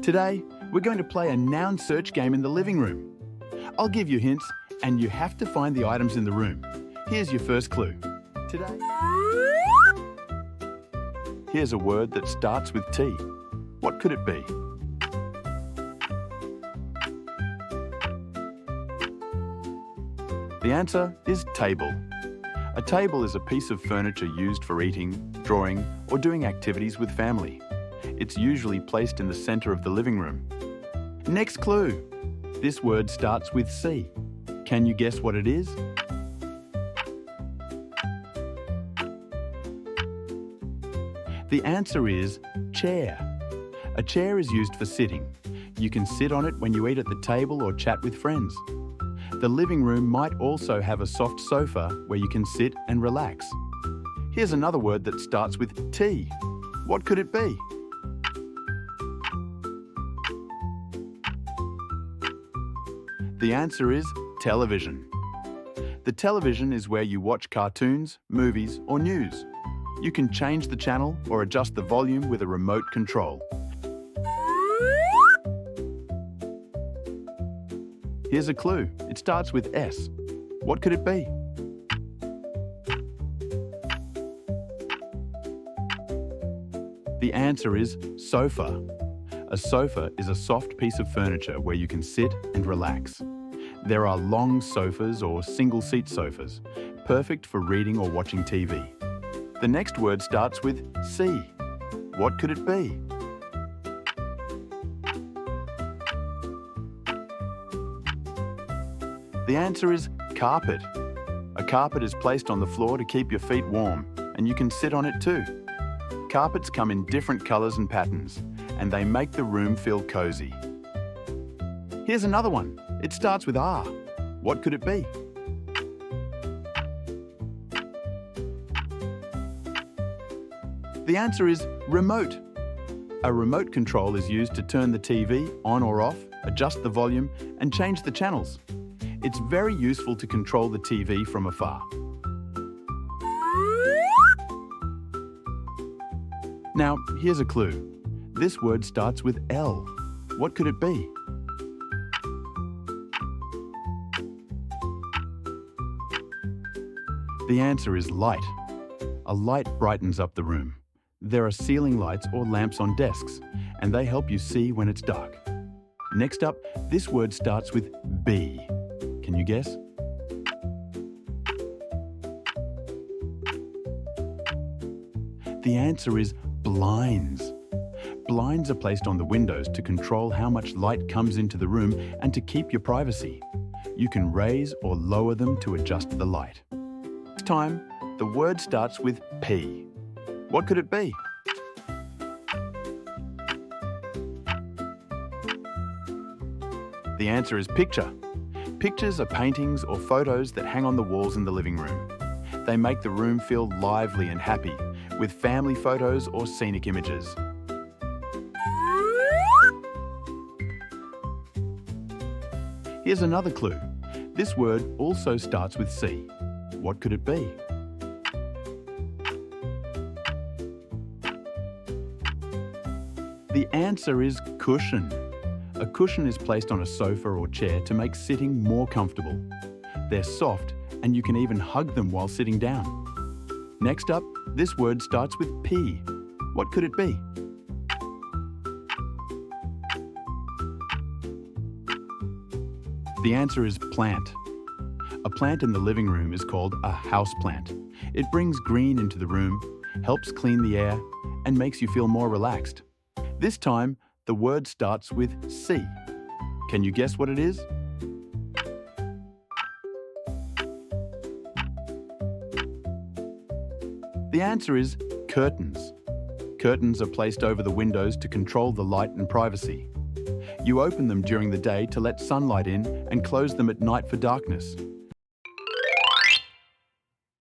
Today, we're going to play a noun search game in the living room. I'll give you hints, and you have to find the items in the room. Here's your first clue. Today, here's a word that starts with T. What could it be? The answer is table. A table is a piece of furniture used for eating, drawing, or doing activities with family. It's usually placed in the center of the living room. Next clue. This word starts with C. Can you guess what it is? The answer is chair. A chair is used for sitting. You can sit on it when you eat at the table or chat with friends. The living room might also have a soft sofa where you can sit and relax. Here's another word that starts with T. What could it be? The answer is television. The television is where you watch cartoons, movies, or news. You can change the channel or adjust the volume with a remote control. Here's a clue. It starts with S. What could it be? The answer is sofa. A sofa is a soft piece of furniture where you can sit and relax. There are long sofas or single-seat sofas, perfect for reading or watching TV. The next word starts with C. What could it be? The answer is carpet. A carpet is placed on the floor to keep your feet warm, and you can sit on it too. Carpets come in different colours and patterns, and they make the room feel cozy. Here's another one. It starts with R. What could it be? The answer is remote. A remote control is used to turn the TV on or off, adjust the volume, and change the channels. It's very useful to control the TV from afar. Now, here's a clue. This word starts with L. What could it be? The answer is light. A light brightens up the room. There are ceiling lights or lamps on desks, and they help you see when it's dark. Next up, this word starts with B. Can you guess? The answer is blinds. Blinds are placed on the windows to control how much light comes into the room and to keep your privacy. You can raise or lower them to adjust the light. This time, the word starts with P. What could it be? The answer is picture. Pictures are paintings or photos that hang on the walls in the living room. They make the room feel lively and happy, with family photos or scenic images. Here's another clue. This word also starts with C. What could it be? The answer is cushion. A cushion is placed on a sofa or chair to make sitting more comfortable. They're soft, and you can even hug them while sitting down. Next up, this word starts with P. What could it be? The answer is plant. A plant in the living room is called a house plant. It brings green into the room, helps clean the air, and makes you feel more relaxed. This time, the word starts with C. Can you guess what it is? The answer is curtains. Curtains are placed over the windows to control the light and privacy. You open them during the day to let sunlight in and close them at night for darkness.